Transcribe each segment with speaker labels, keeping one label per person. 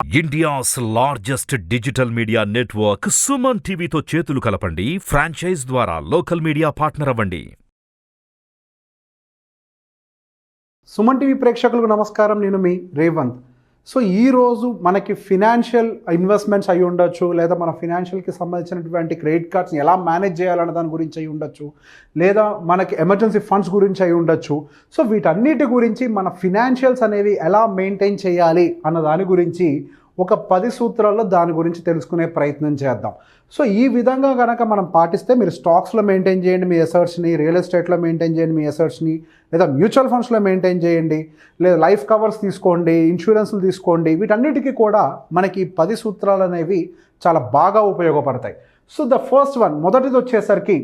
Speaker 1: India's largest digital media network Suman టీవీతో చేతులు కలపండి. ఫ్రాంచైజ్ ద్వారా లోకల్ మీడియా పార్ట్నర్ అవ్వండి.
Speaker 2: సుమన్ టీవీ ప్రేక్షకులకు నమస్కారం. నేను మీ రేవంత్. సో ఈరోజు మనకి ఫినాన్షియల్ ఇన్వెస్ట్మెంట్స్ అయి ఉండొచ్చు, లేదా మన ఫినాన్షియల్కి సంబంధించినటువంటి క్రెడిట్ కార్డ్స్ని ఎలా మేనేజ్ చేయాలన్న దాని గురించి అయి ఉండొచ్చు, లేదా మనకి ఎమర్జెన్సీ ఫండ్స్ గురించి అయి ఉండొచ్చు. సో వీటన్నిటి గురించి మన ఫినాన్షియల్స్ అనేవి ఎలా మెయింటైన్ చేయాలి అన్న దాని గురించి ఒక 10 సూత్రాల్లో దాని గురించి తెలుసుకునే ప్రయత్నం చేద్దాం. సో ఈ విధంగా కనుక మనం పాటిస్తే మీరు స్టాక్స్లో మెయింటైన్ చేయండి మీ అసెట్స్ని, రియల్ ఎస్టేట్లో మెయింటైన్ చేయండి మీ అసెట్స్ని, లేదా మ్యూచువల్ ఫండ్స్లో మెయింటైన్ చేయండి, లేదా లైఫ్ కవర్స్ తీసుకోండి, ఇన్సూరెన్స్లు తీసుకోండి. వీటన్నిటికీ కూడా మనకి 10 సూత్రాలు అనేవి చాలా బాగా ఉపయోగపడతాయి. సో ద ఫస్ట్ వన్, మొదటిది వచ్చేసరికి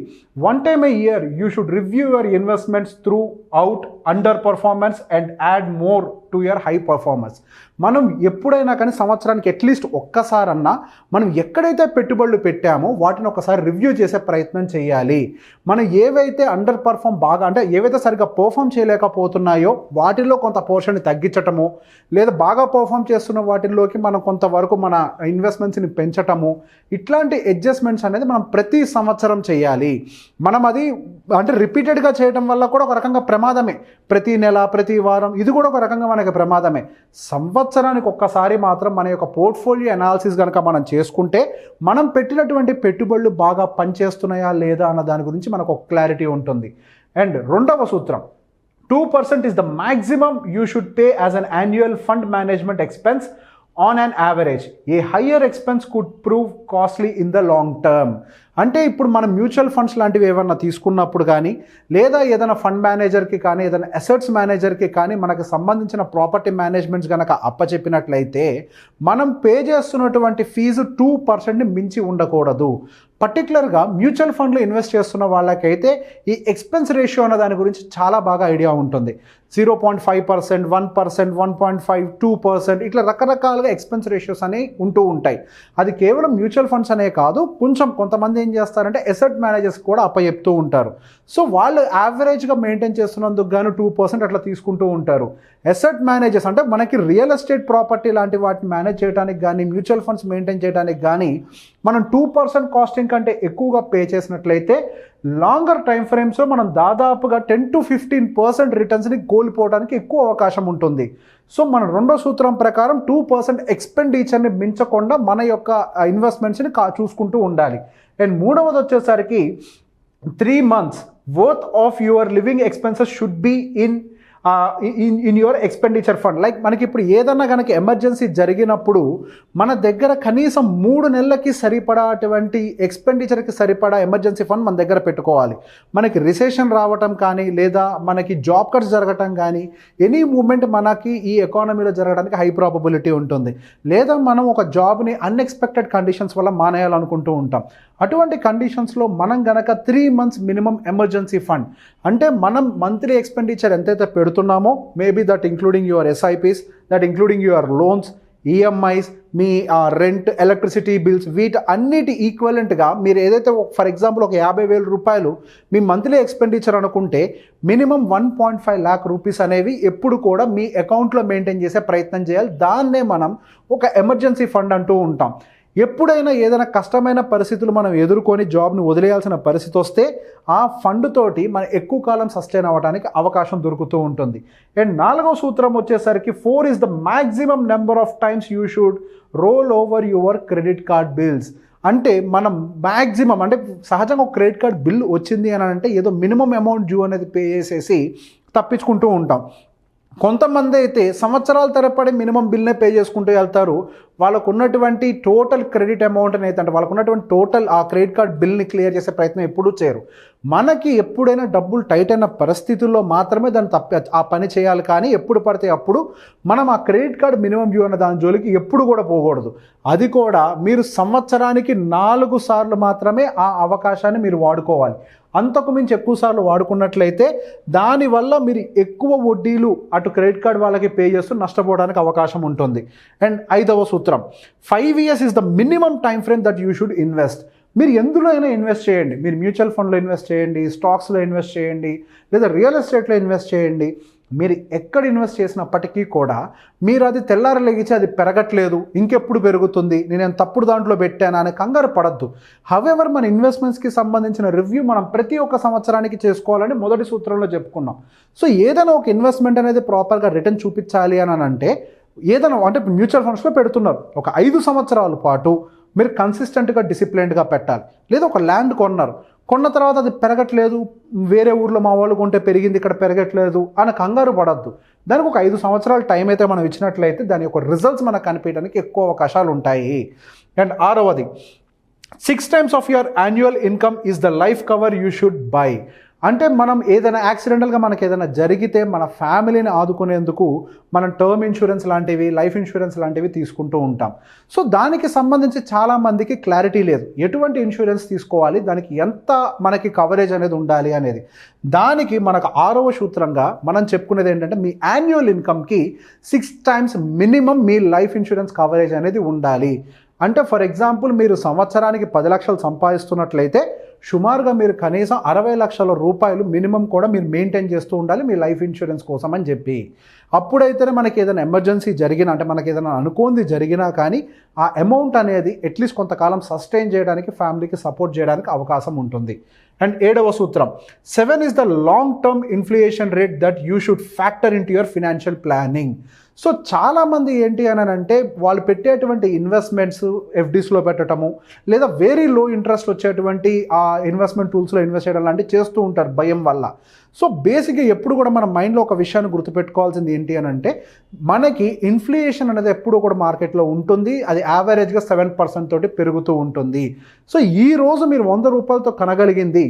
Speaker 2: 1 time a year you should review your investments throughout underperformance and add more to your high performance. మనం ఎప్పుడైనా కానీ సంవత్సరానికి అట్లీస్ట్ ఒక్కసారన్నా మనం ఎక్కడైతే పెట్టుబడులు పెట్టామో వాటిని ఒకసారి రివ్యూ చేసే ప్రయత్నం చేయాలి. మనం ఏవైతే అండర్ పర్ఫామ్ బాగా అంటే ఏవైతే సరిగ్గా పర్ఫామ్ చేయలేకపోతున్నాయో వాటిలో కొంత పోర్షన్ని తగ్గించటము, లేదా బాగా పర్ఫామ్ చేస్తున్న వాటిల్లోకి మనం కొంతవరకు మన ఇన్వెస్ట్మెంట్స్ని పెంచటము, ఇట్లాంటి అడ్జస్ట్మెంట్స్ అనేది మనం ప్రతి సంవత్సరం చేయాలి. మనం అది అంటే రిపీటెడ్గా చేయడం వల్ల కూడా ఒక రకంగా ప్రమాదమే. ప్రతి నెల, ప్రతి వారం ఇది కూడా ఒక రకంగా మనకి ప్రమాదమే. సంవత్సరానికి ఒక్కసారి మాత్రం మన యొక్క పోర్ట్ఫోలియో అనాలిసిస్ కనుక మనం చేసుకుంటే మనం పెట్టినటువంటి పెట్టుబడులు బాగా పనిచేస్తున్నాయా లేదా అన్న దాని గురించి మనకు ఒక క్లారిటీ ఉంటుంది. అండ్ రెండవ సూత్రం, 2% is the maximum you should pay as an annual fund management expense on an average. A higher expense could prove costly in the long term. అంటే ఇప్పుడు మనం మ్యూచువల్ ఫండ్స్ లాంటివి ఏమన్నా తీసుకున్నప్పుడు కానీ, లేదా ఏదైనా ఫండ్ మేనేజర్కి కానీ, ఏదైనా అసెట్స్ మేనేజర్కి కానీ మనకు సంబంధించిన ప్రాపర్టీ మేనేజ్మెంట్స్ కనుక అప్పచెప్పినట్లయితే మనం పే చేస్తున్నటువంటి ఫీజు 2%ని మించి ఉండకూడదు. పర్టికులర్గా మ్యూచువల్ ఫండ్లో ఇన్వెస్ట్ చేస్తున్న వాళ్ళకైతే ఈ ఎక్స్పెన్స్ రేషియో అన్న దాని గురించి చాలా బాగా ఐడియా ఉంటుంది. 0.5%, 1%, 1.5%, 2% ఇట్లా రకరకాలుగా ఎక్స్పెన్స్ రేషియోస్ అనేవి ఉంటూ ఉంటాయి. అది కేవలం మ్యూచువల్ ఫండ్స్ అనే కాదు, కొంతమంది ఏం చేస్తారంటే అసెట్ మేనేజర్స్ కూడా అప్పచెప్తూ ఉంటారు. సో వాళ్ళు యావరేజ్గా మెయింటైన్ చేస్తున్నందుకు గాను 2% అట్లా తీసుకుంటూ ఉంటారు. అసెట్ మేనేజర్స్ అంటే మనకి రియల్ ఎస్టేట్ ప్రాపర్టీ లాంటి వాటిని మేనేజ్ చేయడానికి కానీ, మ్యూచువల్ ఫండ్స్ మెయింటైన్ చేయడానికి కానీ మనం 2% కాస్టింగ్ కంటే ఎక్కువగా పే చేసినట్లయితే లాంగర్ టైం ఫ్రేమ్స్లో మనం దాదాపుగా 10 to 15% రిటర్న్స్ని కోల్పోవడానికి ఎక్కువ అవకాశం ఉంటుంది. సో మన రెండో సూత్రం ప్రకారం 2% ఎక్స్పెండిచర్ని మించకుండా మన యొక్క ఇన్వెస్ట్మెంట్స్ని చూసుకుంటూ ఉండాలి. అండ్ మూడవది వచ్చేసరికి 3 months worth of your living expenses should be in your expenditure fund. Like మనకి ఇప్పుడు ఏదన్నా కనుక ఎమర్జెన్సీ జరిగినప్పుడు మన దగ్గర కనీసం 3 నెలలకి సరిపడా అటువంటి ఎక్స్పెండిచర్కి సరిపడా ఎమర్జెన్సీ ఫండ్ మన దగ్గర పెట్టుకోవాలి. మనకి రిసెషన్ రావటం కానీ, లేదా మనకి జాబ్ కట్స్ జరగటం కానీ, ఎనీ మూమెంట్ మనకి ఈ ఎకానమీలో జరగడానికి హై ప్రాబబిలిటీ ఉంటుంది. లేదా మనం ఒక జాబ్ని అన్ఎక్స్పెక్టెడ్ కండిషన్స్ వల్ల మానేయాలనుకుంటూ ఉంటాం. అటువంటి కండిషన్స్లో మనం గనక 3 months మినిమం ఎమర్జెన్సీ ఫండ్ అంటే మనం మంత్లీ ఎక్స్పెండిచర్ ఎంతైతే పెడుతున్నామో, maybe that including your SIPs, that including your loans, EMIs, మీ రెంట్, ఎలక్ట్రిసిటీ బిల్స్, వీటి అన్నిటి ఈక్వలెంట్గా మీరు ఏదైతే ఫర్ ఎగ్జాంపుల్ ఒక 50,000 రూపాయలు మీ మంత్లీ ఎక్స్పెండిచర్ అనుకుంటే మినిమం 1.5 lakh రూపీస్ అనేవి ఎప్పుడు కూడా మీ అకౌంట్లో మెయింటైన్ చేసే ప్రయత్నం చేయాలి. దాన్నే మనం ఒక ఎమర్జెన్సీ ఫండ్ అంటూ ఉంటాం. ఎప్పుడైనా ఏదైనా కష్టమైన పరిస్థితులు మనం ఎదుర్కొని జాబ్ని వదిలేయాల్సిన పరిస్థితి వస్తే ఆ ఫండ్ తోటి మనం ఎక్కువ కాలం సస్టైన్ అవ్వడానికి అవకాశం దొరుకుతూ ఉంటుంది. అండ్ నాలుగవ సూత్రం వచ్చేసరికి 4 is the maximum number of times you should roll over your credit card bills. అంటే మనం మ్యాక్సిమం అంటే సహజంగా ఒక క్రెడిట్ కార్డ్ బిల్ వచ్చింది అని అంటే ఏదో మినిమం అమౌంట్ డ్యూ అనేది పే చేసేసి తప్పించుకుంటూ ఉంటాం. కొంతమంది అయితే సంవత్సరాల తరబడి మినిమం బిల్నే పే చేసుకుంటూ వెళ్తారు. వాళ్ళకు ఉన్నటువంటి టోటల్ క్రెడిట్ అమౌంట్ అనేది అంటే వాళ్ళకు ఉన్నటువంటి టోటల్ ఆ క్రెడిట్ కార్డ్ బిల్ని క్లియర్ చేసే ప్రయత్నం ఎప్పుడూ చేయరు. మనకి ఎప్పుడైనా డబ్బులు టైట్ అయిన పరిస్థితుల్లో మాత్రమే దాన్ని ఆ పని చేయాలి. కానీ ఎప్పుడు పడితే అప్పుడు మనం ఆ క్రెడిట్ కార్డ్ మినిమం డ్యూ అన్న దాని జోలికి ఎప్పుడు కూడా పోకూడదు. అది కూడా మీరు సంవత్సరానికి 4 సార్లు మాత్రమే ఆ అవకాశాన్ని మీరు వాడుకోవాలి. అంతకు మించి ఎక్కువ సార్లు వాడుకున్నట్లయితే దానివల్ల మీరు ఎక్కువ వడ్డీలు అటు క్రెడిట్ కార్డ్ వాళ్ళకి పే చేస్తూ నష్టపోవడానికి అవకాశం ఉంటుంది. అండ్ 5వ సూత్రం, 5 years is the minimum time frame that you should invest. మీరు ఎందులో అయినా ఇన్వెస్ట్ చేయండి. మీరు మ్యూచువల్ ఫండ్లో ఇన్వెస్ట్ చేయండి, స్టాక్స్లో ఇన్వెస్ట్ చేయండి, లేదా రియల్ ఎస్టేట్లో ఇన్వెస్ట్ చేయండి. మీరు ఎక్కడ ఇన్వెస్ట్ చేసినప్పటికీ కూడా మీరు అది తెల్లారి లెగిచి అది పెరగట్లేదు, ఇంకెప్పుడు పెరుగుతుంది, నేను తప్పుడు దాంట్లో పెట్టాను అని కంగారు పడద్దు. హవెవర్ మన ఇన్వెస్ట్మెంట్స్కి సంబంధించిన రివ్యూ మనం ప్రతి ఒక్క సంవత్సరానికి చేసుకోవాలని మొదటి సూత్రంలో చెప్పుకున్నాం. సో ఏదైనా ఒక ఇన్వెస్ట్మెంట్ అనేది ప్రాపర్గా రిటర్న్ చూపించాలి అని అంటే ఏదైనా అంటే మ్యూచువల్ ఫండ్స్లో పెడుతున్నారు, ఒక 5 సంవత్సరాల పాటు మీరు కన్సిస్టెంట్గా డిసిప్లైన్డ్గా పెట్టాలి. లేదా ఒక ల్యాండ్ కొన్న తర్వాత అది పెరగట్లేదు, వేరే ఊర్లో మా వాళ్ళు కొంటే పెరిగింది, ఇక్కడ పెరగట్లేదు అని కంగారు పడద్దు. దానికి ఒక 5 సంవత్సరాల టైం అయితే మనం ఇచ్చినట్లయితే దాని యొక్క రిజల్ట్స్ మనకు కనిపించడానికి ఎక్కువ అవకాశాలు ఉంటాయి. అండ్ 6వది 6 times of your annual income is the life cover you should buy. అంటే మనం ఏదైనా యాక్సిడెంటల్గా మనకి ఏదైనా జరిగితే మన ఫ్యామిలీని ఆదుకునేందుకు మనం టర్మ్ ఇన్సూరెన్స్ లాంటివి, లైఫ్ ఇన్సూరెన్స్ లాంటివి తీసుకుంటూ ఉంటాం. సో దానికి సంబంధించి చాలామందికి క్లారిటీ లేదు, ఎటువంటి ఇన్సూరెన్స్ తీసుకోవాలి, దానికి ఎంత మనకి కవరేజ్ అనేది ఉండాలి అనేది. దానికి మనకు 6వ సూత్రంగా మనం చెప్పుకునేది ఏంటంటే మీ యాన్యువల్ ఇన్కమ్కి 6 times మినిమం మీ లైఫ్ ఇన్సూరెన్స్ కవరేజ్ అనేది ఉండాలి. అంటే ఫర్ ఎగ్జాంపుల్ మీరు సంవత్సరానికి 10 లక్షలు సంపాదిస్తున్నట్లయితే సుమారుగా మీరు కనీసం 60 లక్షల రూపాయలు మినిమం కూడా మీరు మెయింటైన్ చేస్తూ ఉండాలి మీ లైఫ్ ఇన్సూరెన్స్ కోసం అని చెప్పి. అప్పుడైతేనే మనకి ఏదైనా ఎమర్జెన్సీ జరిగినా, అంటే మనకి ఏదైనా అనుకోంది జరిగినా కానీ ఆ అమౌంట్ అనేది అట్లీస్ట్ కొంతకాలం సస్టైన్ చేయడానికి, ఫ్యామిలీకి సపోర్ట్ చేయడానికి అవకాశం ఉంటుంది. అండ్ 7వ సూత్రం 7 is the long term inflation rate that you should factor into your financial planning. So చాలామంది ఏంటి అని అంటే వాళ్ళు పెట్టేటువంటి ఇన్వెస్ట్మెంట్స్ ఎఫ్డీస్లో పెట్టడము, లేదా వెరీ లో ఇంట్రెస్ట్ వచ్చేటువంటి ఆ ఇన్వెస్ట్మెంట్ టూల్స్లో ఇన్వెస్ట్ చేయడం లాంటివి చేస్తూ ఉంటారు భయం వల్ల. సో బేసిక్గా ఎప్పుడు కూడా మన మైండ్లో ఒక విషయాన్ని గుర్తుపెట్టుకోవాల్సింది ఏంటి అని అంటే మనకి ఇన్ఫ్లేషన్ అనేది ఎప్పుడు కూడా మార్కెట్లో ఉంటుంది, అది యావరేజ్గా 7% తోటి పెరుగుతూ ఉంటుంది. సో ఈ రోజు మీరు 100 రూపాయలతో కొనగలిగింది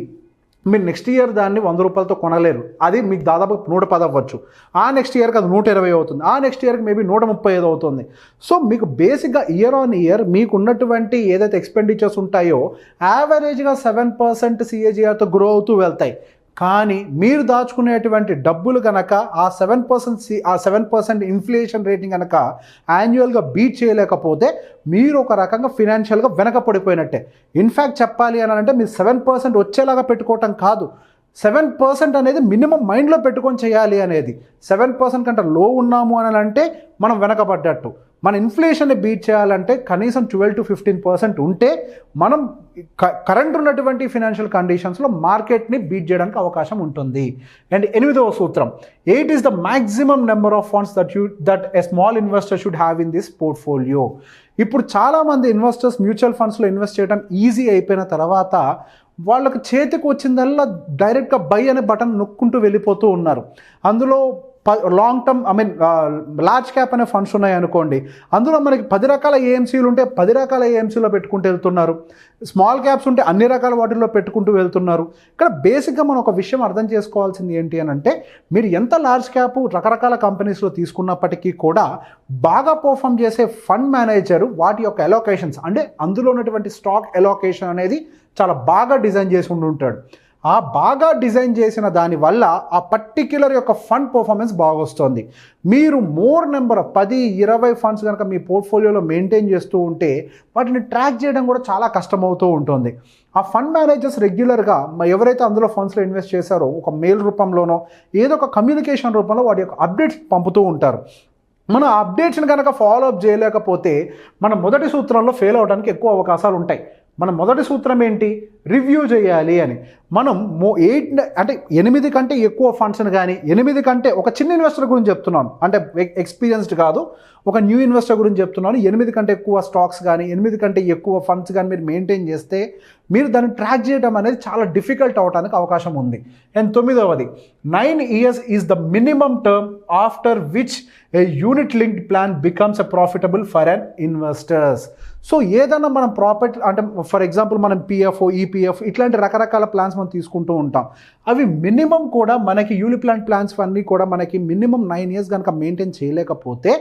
Speaker 2: మీరు నెక్స్ట్ ఇయర్ దాన్ని 100 రూపాయలతో కొనలేరు, అది మీకు దాదాపు 110 అవ్వచ్చు. ఆ నెక్స్ట్ ఇయర్కి అది 120 అవుతుంది, ఆ నెక్స్ట్ ఇయర్కి మేబీ 135 అవుతుంది. సో మీకు బేసిక్గా ఇయర్ ఆన్ ఇయర్ మీకు ఉన్నటువంటి ఏదైతే ఎక్స్పెండిచర్స్ ఉంటాయో యావరేజ్గా 7% CAGRతో గ్రో అవుతూ వెళ్తాయి. కానీ మీరు దాచుకునేటువంటి డబ్బులు కనుక ఆ 7% ఇన్ఫ్లేషన్ రేటింగ్ కనుక యాన్యువల్గా బీట్ చేయలేకపోతే మీరు ఒక రకంగా ఫినాన్షియల్గా వెనకపడిపోయినట్టే. ఇన్ఫ్యాక్ట్ చెప్పాలి అని అంటే మీరు 7% వచ్చేలాగా పెట్టుకోవటం కాదు, 7% అనేది మినిమం మైండ్లో పెట్టుకొని చేయాలి అనేది. 7% కంటే లో ఉన్నాము అని అంటే మనం వెనకబడ్డట్టు. మన ఇన్ఫ్లేషన్ని బీట్ చేయాలంటే కనీసం 12 to 15% ఉంటే మనం కరెంట్ ఉన్నటువంటి ఫినాన్షియల్ కండిషన్స్లో మార్కెట్ని బీట్ చేయడానికి అవకాశం ఉంటుంది. అండ్ 8వ సూత్రం 8 is the maximum number of funds that a small investor should have in this portfolio. ఇప్పుడు చాలామంది ఇన్వెస్టర్స్ మ్యూచువల్ ఫండ్స్లో ఇన్వెస్ట్ చేయడం ఈజీ అయిపోయిన తర్వాత వాళ్ళకి చేతికి వచ్చిందల్లా డైరెక్ట్గా బై అనే బటన్ నొక్కుంటూ వెళ్ళిపోతూ ఉన్నారు. అందులో లాంగ్ టర్మ్ లార్జ్ క్యాప్ అనే ఫండ్స్ ఉన్నాయి అనుకోండి, అందులో మనకి 10 రకాల ఏఎంసీలు ఉంటే 10 రకాల ఏఎంసీలో పెట్టుకుంటూ వెళ్తున్నారు, స్మాల్ క్యాప్స్ ఉంటే అన్ని రకాల వాటిల్లో పెట్టుకుంటూ వెళ్తున్నారు. ఇక్కడ బేసిక్గా మనం ఒక విషయం అర్థం చేసుకోవాల్సింది ఏంటి అని అంటే మీరు ఎంత లార్జ్ క్యాప్ రకరకాల కంపెనీస్లో తీసుకున్నప్పటికీ కూడా బాగా పర్ఫామ్ చేసే ఫండ్ మేనేజర్ వాటి యొక్క ఎలోకేషన్స్ అంటే అందులో ఉన్నటువంటి స్టాక్ ఎలోకేషన్ అనేది చాలా బాగా డిజైన్ చేసి ఉంటాడు. ఆ బాగా డిజైన్ చేసిన దానివల్ల ఆ పర్టిక్యులర్ యొక్క ఫండ్ పర్ఫార్మెన్స్ బాగా వస్తుంది. మీరు మోర్ నెంబర్ 10-20 ఫండ్స్ కనుక మీ పోర్ట్ఫోలియోలో మెయింటైన్ చేస్తూ ఉంటే వాటిని ట్రాక్ చేయడం కూడా చాలా కష్టమవుతూ ఉంటుంది. ఆ ఫండ్ మేనేజర్స్ రెగ్యులర్గా ఎవరైతే అందులో ఫండ్స్లో ఇన్వెస్ట్ చేశారో ఒక మెయిల్ రూపంలోనో ఏదో ఒక కమ్యూనికేషన్ రూపంలో వాటి యొక్క అప్డేట్స్ పంపుతూ ఉంటారు. మనం ఆ అప్డేట్స్ని కనుక ఫాలో అప్ చేయలేకపోతే మన మొదటి సూత్రంలో ఫెయిల్ అవడానికి ఎక్కువ అవకాశాలు ఉంటాయి. మన మొదటి సూత్రం ఏంటి? రివ్యూ చేయాలి అని. మనం 8 కంటే ఎక్కువ ఫండ్స్ని కానీ 8 కంటే ఒక చిన్న ఇన్వెస్టర్ గురించి చెప్తున్నాను, అంటే ఎక్స్పీరియన్స్డ్ కాదు, ఒక న్యూ ఇన్వెస్టర్ గురించి చెప్తున్నాను. 8 కంటే ఎక్కువ స్టాక్స్ కానీ 8 కంటే ఎక్కువ ఫండ్స్ కానీ మీరు మెయింటైన్ చేస్తే మీరు దాన్ని ట్రాక్ చేయడం అనేది చాలా డిఫికల్ట్ అవడానికి అవకాశం ఉంది. అండ్ 9వది 9 years is the minimum term after which a unit linked plan becomes a profitable for an investors. So ఏదైనా మనం ప్రాపర్టీ అంటే ఫర్ ఎగ్జాంపుల్ మనం పిఎఫ్, ఈపీఎఫ్ ఇట్లాంటి రకరకాల ప్లాన్స్ మనం తీసుకుంటూ ఉంటాం. అవి మినిమం కూడా మనకి యూనిప్లాంట్ ప్లాన్స్ అన్నీ కూడా మనకి మినిమం 9 years కనుక మెయింటైన్ చేయలేకపోతే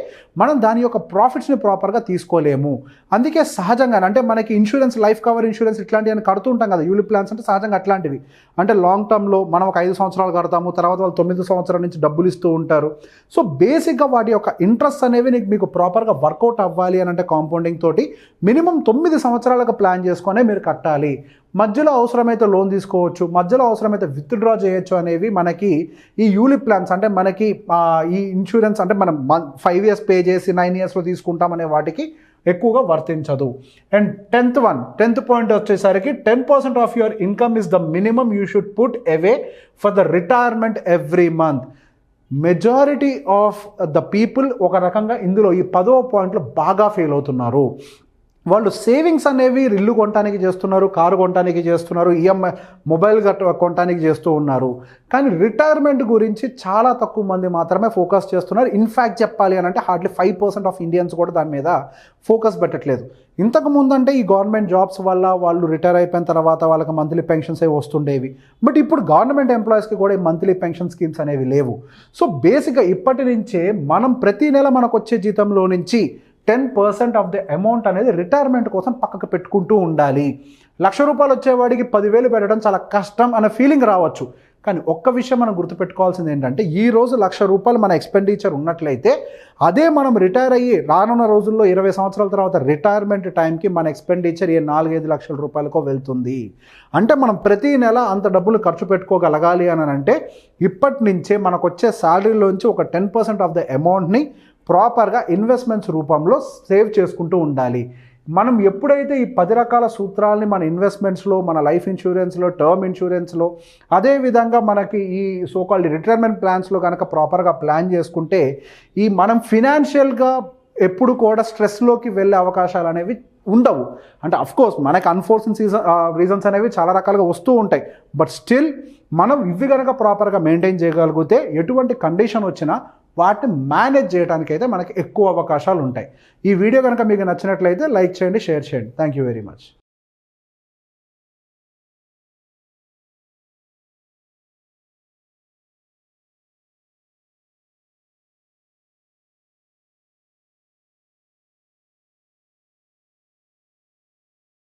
Speaker 2: మనం దాని యొక్క ప్రాఫిట్స్ని ప్రాపర్గా తీసుకోలేము. అందుకే సహజంగా అంటే మనకి ఇన్సూరెన్స్, లైఫ్ కవర్ ఇన్సూరెన్స్ ఇట్లాంటివి కడుతూ ఉంటాం కదా, యూనిట్ ప్లాన్స్ అంటే సహజంగా అట్లాంటివి. అంటే లాంగ్ టర్మ్లో మనం ఒక 5 సంవత్సరాలు కడతాము, తర్వాత వాళ్ళు 9 సంవత్సరాల నుంచి డబ్బులు ఇస్తూ ఉంటారు. సో బేసిక్గా వాటి యొక్క ఇంట్రెస్ట్ అనేవి మీకు ప్రాపర్గా వర్కౌట్ అవ్వాలి అని అంటే కాంపౌండింగ్ తోటి మినిమం 9 సంవత్సరాలకు ప్లాన్ చేసుకునే మీరు కట్టాలి. మధ్యలో అవసరమైతే లోన్ తీసుకోవచ్చు, మధ్యలో అవసరమైతే విత్డ్రా చేయొచ్చు అనేవి మనకి ఈ యూలిప్ ప్లాన్స్ అంటే మనకి ఈ ఇన్సూరెన్స్ అంటే మనం 5 years పే చేసి 9 yearsలో తీసుకుంటామనే వాటికి ఎక్కువగా వర్తించదు. అండ్ టెన్త్ పాయింట్ వచ్చేసరికి 10% of your income is the minimum you should put away for the retirement every month. Majority of the people ఒక రకంగా ఇందులో ఈ 10వ పాయింట్లో బాగా ఫెయిల్ అవుతున్నారు. వాళ్ళు సేవింగ్స్ అనేవి ఇల్లు కొనడానికి చేస్తున్నారు, కారు కొనడానికి చేస్తున్నారు, ఈఎంఐ మొబైల్ కొనడానికి చేస్తూ ఉన్నారు. కానీ రిటైర్మెంట్ గురించి చాలా తక్కువ మంది మాత్రమే ఫోకస్ చేస్తున్నారు. ఇన్ఫ్యాక్ట్ చెప్పాలి అని అంటే హార్డ్లీ 5% ఆఫ్ ఇండియన్స్ కూడా దాని మీద ఫోకస్ పెట్టట్లేదు. ఇంతకు ముందంటే ఈ గవర్నమెంట్ జాబ్స్ వల్ల వాళ్ళు రిటైర్ అయిపోయిన తర్వాత వాళ్ళకి మంత్లీ పెన్షన్స్ అవి వస్తుండేవి. బట్ ఇప్పుడు గవర్నమెంట్ ఎంప్లాయీస్కి కూడా ఈ మంత్లీ పెన్షన్ స్కీమ్స్ అనేవి లేవు. సో బేసిక్గా ఇప్పటి నుంచే మనం ప్రతి నెల మనకు వచ్చే జీతంలో నుంచి 10% ఆఫ్ ది అమౌంట్ అనేది రిటైర్మెంట్ కోసం పక్కకు పెట్టుకుంటూ ఉండాలి. ₹1,00,000 వచ్చేవాడికి 10,000 పెట్టడం చాలా కష్టం అనే ఫీలింగ్ రావచ్చు. కానీ ఒక్క విషయం మనం గుర్తుపెట్టుకోవాల్సింది ఏంటంటే ఈ రోజు ₹1,00,000 మన ఎక్స్పెండిచర్ ఉన్నట్లయితే అదే మనం రిటైర్ అయ్యి రానున్న రోజుల్లో 20 సంవత్సరాల తర్వాత రిటైర్మెంట్ టైంకి మన ఎక్స్పెండిచర్ 4-5 లక్షల రూపాయలకో వెళ్తుంది. అంటే మనం ప్రతి నెల అంత డబ్బులు ఖర్చు పెట్టుకోగలగాలి అని అంటే ఇప్పటి నుంచే మనకు వచ్చే శాలరీలోంచి ఒక 10% ఆఫ్ ద అమౌంట్ని ప్రాపర్గా ఇన్వెస్ట్మెంట్స్ రూపంలో సేవ్ చేసుకుంటూ ఉండాలి. మనం ఎప్పుడైతే ఈ 10 రకాల సూత్రాలని మన ఇన్వెస్ట్మెంట్స్లో, మన లైఫ్ ఇన్సూరెన్స్లో, టర్మ్ ఇన్సూరెన్స్లో, అదేవిధంగా మనకి ఈ సోకాల్డ్ రిటైర్మెంట్ ప్లాన్స్లో కనుక ప్రాపర్గా ప్లాన్ చేసుకుంటే ఈ మనం ఫినాన్షియల్గా ఎప్పుడు కూడా స్ట్రెస్లోకి వెళ్ళే అవకాశాలు అనేవి ఉండవు. అంటే అఫ్కోర్స్ మనకి అన్ఫోర్స్డ్ రీజన్స్ అనేవి చాలా రకాలుగా వస్తూ ఉంటాయి. బట్ స్టిల్ మనం ఇవి కనుక ప్రాపర్గా మెయింటైన్ చేయగలిగితే ఎటువంటి కండిషన్ వచ్చినా వాటిని మేనేజ్ చేయడానికి అయితే మనకి ఎక్కువ అవకాశాలు ఉంటాయి. ఈ వీడియో కనుక మీకు నచ్చినట్లయితే లైక్ చేయండి, షేర్ చేయండి. Thank you very much.